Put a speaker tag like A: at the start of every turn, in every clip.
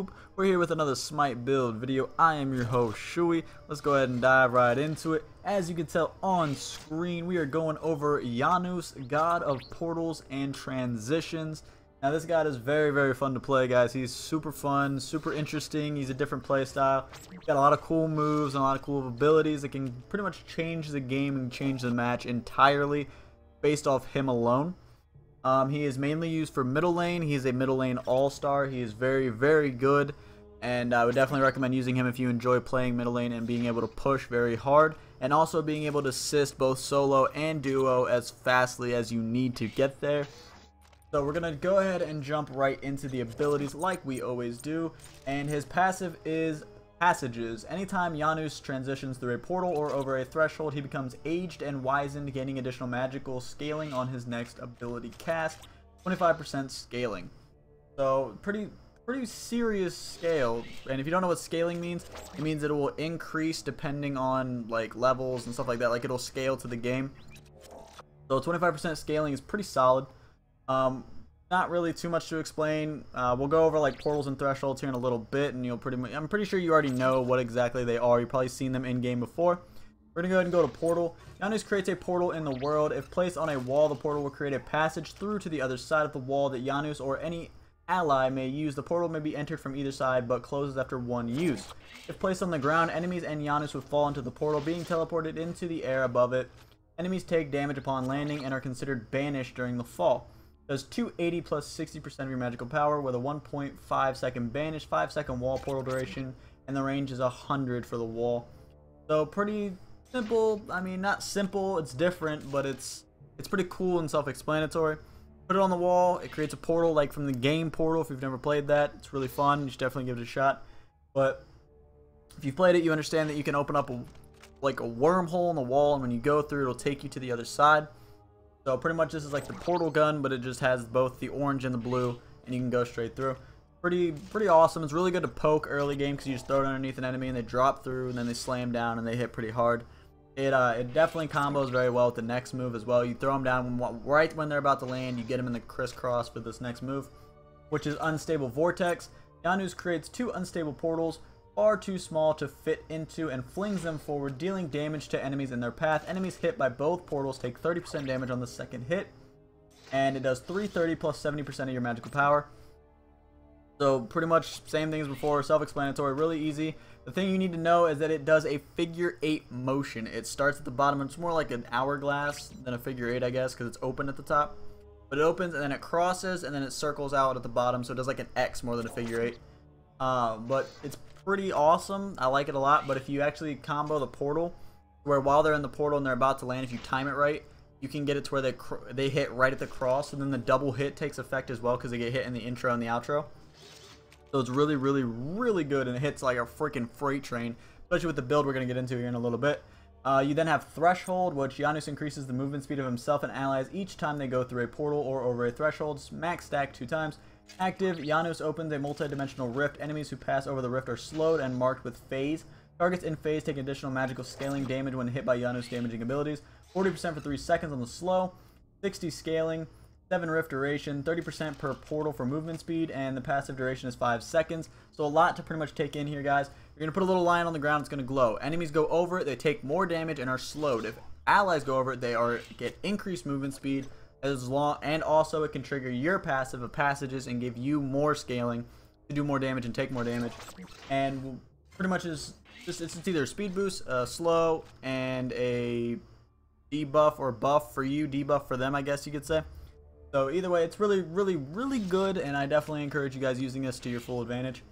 A: YouTube? We're here with another Smite build video. I am your host Shui. Let's go ahead and dive right into it. As you can tell on screen, we are going over Janus, God of Portals and Transitions. Now this god is very fun to play, guys. He's super fun, super interesting. He's a different play style. He's got a lot of cool moves and a lot of cool abilities that can pretty much change the game and change the match entirely based off him alone. He is mainly used for middle lane. He is a middle lane all-star. He is very good, and I would definitely recommend using him if you enjoy playing middle lane and being able to push very hard, and also being able to assist both solo and duo as fastly as you need to get there. So we're going to go ahead and jump right into the abilities like we always do, and his passive is Passages. Anytime Janus transitions through a portal or over a threshold, he becomes aged and wizened, gaining additional magical scaling on his next ability cast, 25% scaling. So pretty serious scale. And if you don't know what scaling means, it means it will increase depending on like levels and stuff like that. Like it'll scale to the game. So 25% scaling is pretty solid. Not really too much to explain. We'll go over like portals and thresholds here in a little bit, and you'll I'm pretty sure you already know what exactly they are. You've probably seen them in game before. We're gonna go ahead and go to portal. Janus creates a portal in the world. If placed on a wall, the portal will create a passage through to the other side of the wall that Janus or any ally may use. The portal may be entered from either side, but closes after one use. If placed on the ground, enemies and Janus would fall into the portal, being teleported into the air above it. Enemies take damage upon landing and are considered banished during the fall. Does 280 plus 60% of your magical power with a 1.5 second banish, 5 second wall portal duration, and the range is 100 for the wall. So pretty simple. I mean, not simple, it's different, but it's pretty cool and self-explanatory. Put it on the wall, it creates a portal like from the game Portal. If you've never played that, it's really fun. You should definitely give it a shot. But if you've played it, you understand that you can open up like a wormhole in the wall, and when you go through, it'll take you to the other side. So pretty much this is like the portal gun, but it just has both the orange and the blue, and you can go straight through. Pretty awesome. It's really good to poke early game because you just throw it underneath an enemy and they drop through, and then they slam down and they hit pretty hard. It definitely combos very well with the next move as well. You throw them down right when they're about to land. You get them in the crisscross for this next move, which is Unstable Vortex. Janus creates two unstable portals, far too small to fit into, and flings them forward, dealing damage to enemies in their path. Enemies hit by both portals take 30% damage on the second hit, and it does 330 plus 70% of your magical power. So pretty much same thing as before, self-explanatory, really easy. The thing you need to know is that it does a figure 8 motion. It starts at the bottom. It's more like an hourglass than a figure 8, I guess, because it's open at the top. But it opens and then it crosses and then it circles out at the bottom, so it does like an X more than a figure 8. But it's pretty awesome. I like it a lot. But if you actually combo the portal, where while they're in the portal and they're about to land, if you time it right, you can get it to where they hit right at the cross, and then the double hit takes effect as well because they get hit in the intro and the outro. So it's really good, and it hits like a freaking freight train, especially with the build we're going to get into here in a little bit. You then have Threshold, which Janus increases the movement speed of himself and allies each time they go through a portal or over a threshold. Max stack 2 times. Active, Janus opens a multi-dimensional rift. Enemies who pass over the rift are slowed and marked with phase. Targets in phase take additional magical scaling damage when hit by Janus damaging abilities. 40% for 3 seconds on the slow. 60 scaling. 7 rift duration. 30% per portal for movement speed. And the passive duration is 5 seconds. So a lot to pretty much take in here, guys. You're going to put a little line on the ground. It's going to glow. Enemies go over it. They take more damage and are slowed. If allies go over it, they get increased movement speed. And also it can trigger your passive of Passages and give you more scaling to do more damage and take more damage. And pretty much it's either a speed boost, a slow, and a debuff or buff for you, debuff for them, I guess you could say. So either way, it's really good, and I definitely encourage you guys using this to your full advantage.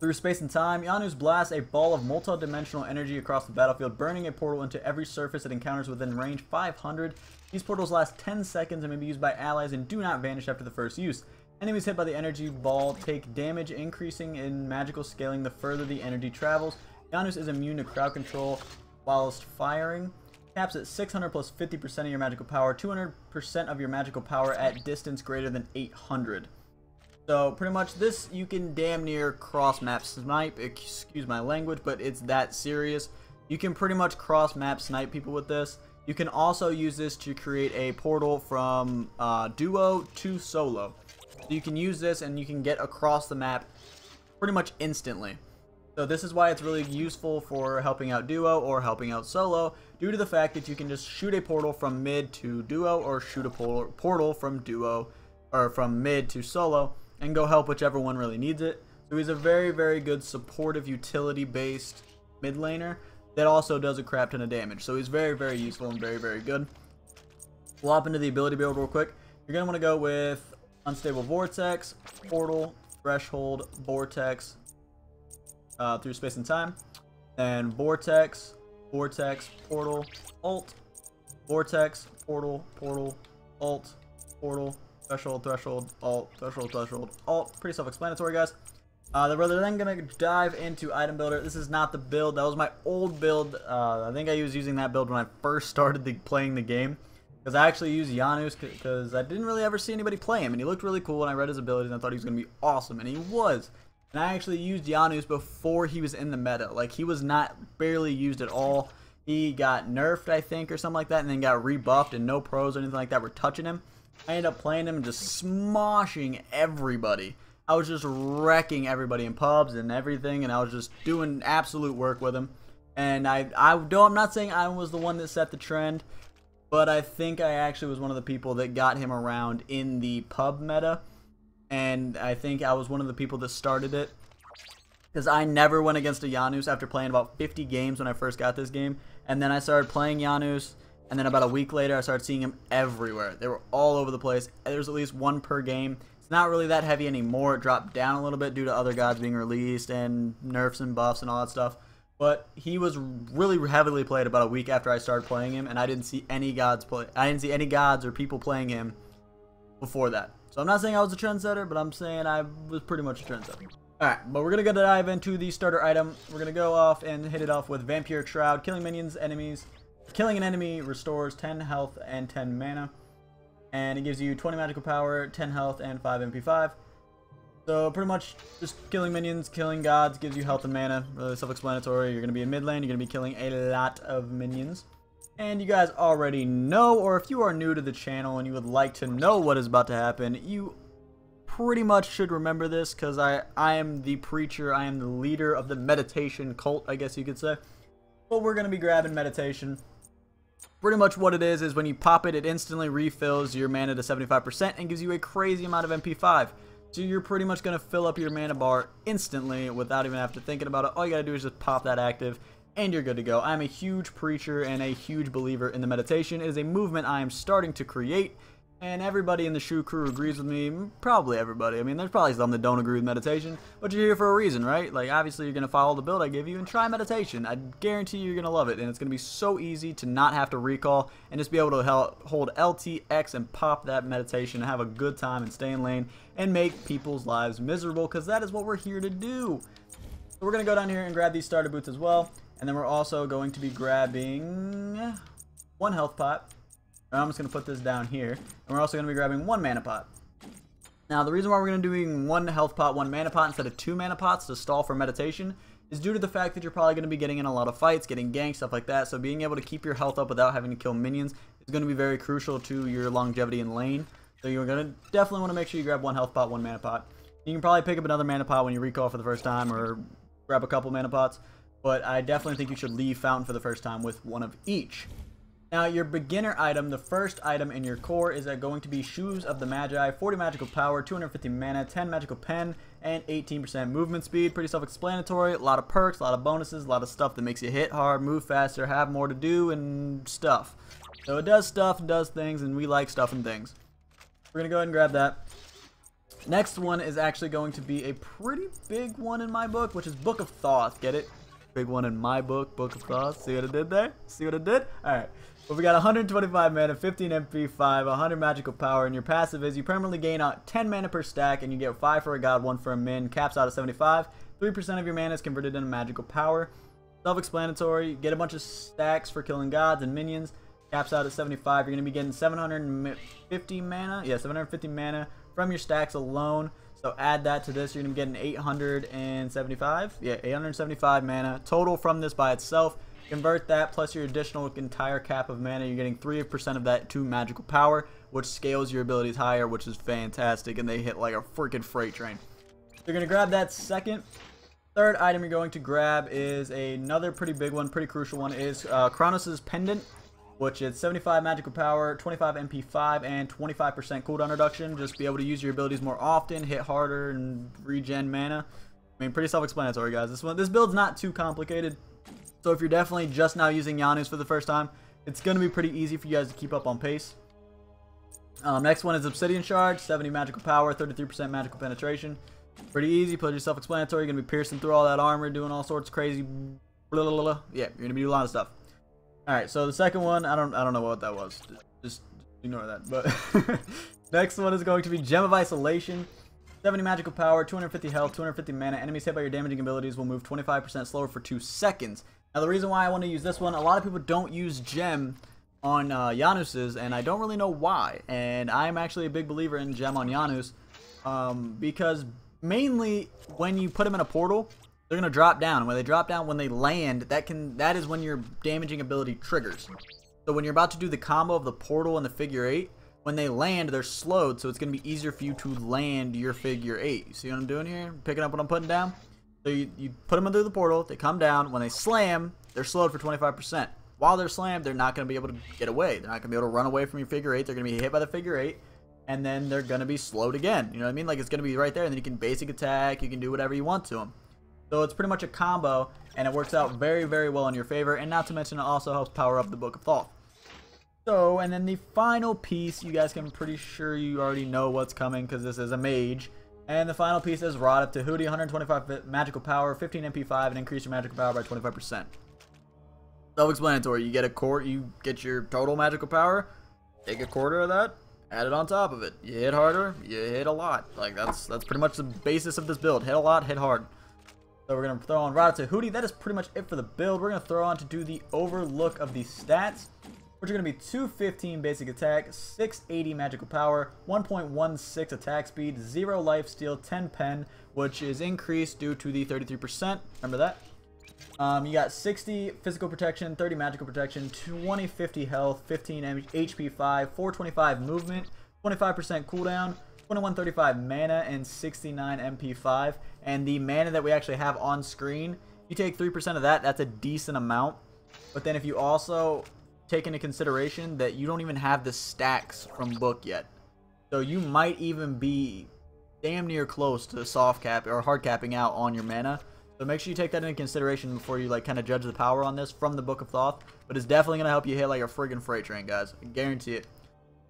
A: Through space and time, Janus blasts a ball of multi-dimensional energy across the battlefield, burning a portal into every surface it encounters within range 500. These portals last 10 seconds and may be used by allies and do not vanish after the first use. Enemies hit by the energy ball take damage, increasing in magical scaling the further the energy travels. Janus is immune to crowd control whilst firing. Caps at 600 plus 50% of your magical power, 200% of your magical power at distance greater than 800. So pretty much this, you can damn near cross map snipe, excuse my language, but it's that serious. You can pretty much cross map snipe people with this. You can also use this to create a portal from duo to solo. So you can use this and you can get across the map pretty much instantly. So this is why it's really useful for helping out duo or helping out solo, due to the fact that you can just shoot a portal from mid to duo or shoot a portal from duo or from mid to solo and go help whichever one really needs it. So he's a very, very good supportive utility based mid laner that also does a crap ton of damage. So he's very, very useful and very, very good. We'll hop into the ability build real quick. You're going to want to go with Unstable Vortex, Portal, Threshold, Vortex, through space and time, then Vortex, Vortex, Portal, Alt, Vortex, Portal, Portal, Alt, Portal, Threshold, Threshold, Alt, Threshold, Threshold, Alt. Pretty self-explanatory, guys. We're then going to dive into Item Builder. This is not the build. That was my old build. I think I was using that build when I first started playing the game. Because I actually used Janus because I didn't really ever see anybody play him. And he looked really cool when I read his abilities and I thought he was going to be awesome. And he was. And I actually used Janus before he was in the meta. Like, he was not barely used at all. He got nerfed, I think, or something like that, and then got rebuffed, and no pros or anything like that were touching him. I ended up playing him and just smoshing everybody. I was just wrecking everybody in pubs and everything, and I was just doing absolute work with him. And I'm not saying I was the one that set the trend, but I think I actually was one of the people that got him around in the pub meta. And I think I was one of the people that started it, because I never went against a Janus after playing about 50 games when I first got this game. And then I started playing Janus, and then about a week later I started seeing him everywhere. They were all over the place. There's at least one per game. It's not really that heavy anymore. It dropped down a little bit due to other gods being released and nerfs and buffs and all that stuff. But he was really heavily played about a week after I started playing him, and I didn't see any gods or people playing him before that. So I'm not saying I was a trendsetter, but I'm saying I was pretty much a trendsetter. Alright, but we're going to go dive into the starter item. We're going to go off and hit it off with Vampiric Shroud. Killing minions, enemies. Killing an enemy restores 10 health and 10 mana. And it gives you 20 magical power, 10 health, and 5 MP5. So pretty much just killing minions, killing gods, gives you health and mana. Really self-explanatory. You're going to be in mid lane. You're going to be killing a lot of minions. And you guys already know, or if you are new to the channel and you would like to know what is about to happen, you pretty much should remember this, because I am the preacher, I am the leader of the meditation cult, I guess you could say. But we're going to be grabbing meditation. Pretty much what it is when you pop it, it instantly refills your mana to 75% and gives you a crazy amount of MP5. So you're pretty much going to fill up your mana bar instantly without even having to think about it. All you got to do is just pop that active, and you're good to go. I'm a huge preacher and a huge believer in the meditation. It is a movement I am starting to create, and everybody in the Shu crew agrees with me. Probably everybody. I mean, there's probably some that don't agree with meditation, but you're here for a reason, right? Like, obviously, you're going to follow the build I give you and try meditation. I guarantee you're going to love it, and it's going to be so easy to not have to recall and just be able to hold LT, X, and pop that meditation and have a good time and stay in lane and make people's lives miserable, because that is what we're here to do. So we're going to go down here and grab these starter boots as well. And then we're also going to be grabbing one health pot. I'm just going to put this down here. And we're also going to be grabbing one mana pot. Now, the reason why we're going to be doing one health pot, one mana pot instead of two mana pots to stall for meditation is due to the fact that you're probably going to be getting in a lot of fights, getting ganked, stuff like that. So being able to keep your health up without having to kill minions is going to be very crucial to your longevity in lane. So you're going to definitely want to make sure you grab one health pot, one mana pot. You can probably pick up another mana pot when you recall for the first time, or grab a couple mana pots. But I definitely think you should leave Fountain for the first time with one of each. Now, your beginner item, the first item in your core, is going to be Shoes of the Magi, 40 magical power, 250 mana, 10 magical pen, and 18% movement speed. Pretty self-explanatory. A lot of perks, a lot of bonuses, a lot of stuff that makes you hit hard, move faster, have more to do, and stuff. So it does stuff and does things, and we like stuff and things. We're going to go ahead and grab that. Next one is actually going to be a pretty big one in my book, which is Book of Thoth. Get it? Big one in my book, Book of Thoth. See what I did there? See what I did? Alright. Well, we got 125 mana, 15 MP5, 100 magical power, and your passive is you permanently gain 10 mana per stack, and you get 5 for a god, 1 for a min, caps out at 75. 3% of your mana is converted into magical power. Self-explanatory. Get a bunch of stacks for killing gods and minions. Caps out at 75. You're going to be getting 750 mana. Yeah, 750 mana from your stacks alone. So add that to this, you're going to be getting 875. Yeah, 875 mana total from this by itself. Convert that plus your additional entire cap of mana. You're getting 3% of that to magical power, which scales your abilities higher, which is fantastic. And they hit like a freaking freight train. You're going to grab that second. Third item you're going to grab is another pretty big one, pretty crucial one, is Kronos' Pendant, which is 75 magical power, 25 MP5, and 25% cooldown reduction. Just be able to use your abilities more often, hit harder, and regen mana. I mean, pretty self-explanatory, guys. This build's not too complicated. So if you're definitely just now using Janus for the first time, it's going to be pretty easy for you guys to keep up on pace. Next one is Obsidian Shard, 70 magical power, 33% magical penetration. Pretty easy, pretty self-explanatory. You're going to be piercing through all that armor, doing all sorts of crazy blah, blah, blah, blah. Yeah, you're going to be doing a lot of stuff. Alright, so the second one, I don't know what that was. Just ignore that. But next one is going to be Gem of Isolation. 70 magical power, 250 health, 250 mana. Enemies hit by your damaging abilities will move 25% slower for 2 seconds. Now the reason why I want to use this one, a lot of people don't use Gem on Janus's, and I don't really know why. And I'm actually a big believer in Gem on Janus, because mainly when you put them in a portal, they're gonna drop down. When they drop down, when they land, that is when your damaging ability triggers. So when you're about to do the combo of the portal and the figure 8, when they land, they're slowed, so it's gonna be easier for you to land your figure 8. You see what I'm doing here? Picking up what I'm putting down? So you put them through the portal, they come down. When they slam, they're slowed for 25%. While they're slammed, they're not gonna be able to get away. They're not gonna be able to run away from your figure 8. They're gonna be hit by the figure 8. And then they're gonna be slowed again. You know what I mean? Like, it's gonna be right there, and then you can basic attack. You can do whatever you want to them. So it's pretty much a combo, and it works out very, very well in your favor. And not to mention, it also helps power up the Book of Thoth. So, and then the final piece, you guys can pretty sure you already know what's coming because this is a mage. And the final piece is Rod of Tahuti, 125 magical power, 15 MP5, and increase your magical power by 25%. Self-explanatory. You get you get your total magical power, take a quarter of that, add it on top of it. You hit harder, you hit a lot. Like, that's pretty much the basis of this build. Hit a lot, hit hard. So we're going to throw on Rod of Tahuti. That is pretty much it for the build. We're going to throw on to do the overlook of the stats, which are going to be 215 basic attack, 680 magical power, 1.16 attack speed, 0 life steal, 10 pen, which is increased due to the 33%. Remember that? You got 60 physical protection, 30 magical protection, 2050 health, 15 HP 5, 425 movement, 25% cooldown, 2135 mana, and 69 MP 5. And the mana that we actually have on screen, you take 3% of that, that's a decent amount. But then if you also take into consideration that you don't even have the stacks from book yet, so you might even be damn near close to soft cap or hard capping out on your mana. So make sure you take that into consideration before you like kind of judge the power on this from the Book of Thoth. But it's definitely going to help you hit like a friggin' freight train, guys. I guarantee it.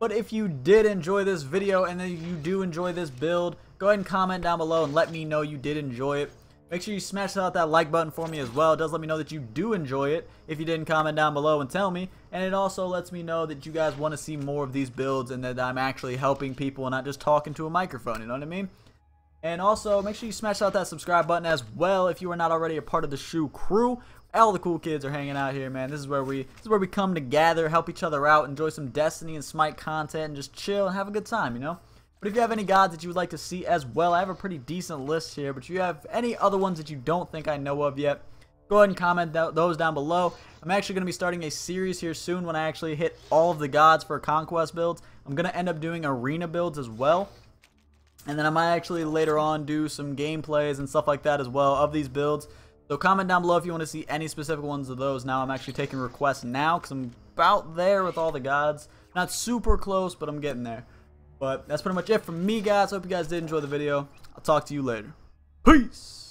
A: But if you did enjoy this video and then you do enjoy this build, go ahead and comment down below and let me know you did enjoy it. Make sure you smash out that like button for me as well. It does let me know that you do enjoy it if you didn't comment down below and tell me. And it also lets me know that you guys want to see more of these builds and that I'm actually helping people and not just talking to a microphone, you know what I mean? And also, make sure you smash out that subscribe button as well if you are not already a part of the Shu crew. All the cool kids are hanging out here, man. This is where we come to gather, help each other out, enjoy some Destiny and Smite content, and just chill and have a good time, you know? But if you have any gods that you would like to see as well, I have a pretty decent list here. But if you have any other ones that you don't think I know of yet, go ahead and comment those down below. I'm actually going to be starting a series here soon when I actually hit all of the gods for conquest builds. I'm going to end up doing arena builds as well. And then I might actually later on do some gameplays and stuff like that as well of these builds. So comment down below if you want to see any specific ones of those. Now I'm actually taking requests now because I'm about there with all the gods. Not super close, but I'm getting there. But that's pretty much it from me, guys. Hope you guys did enjoy the video. I'll talk to you later. Peace!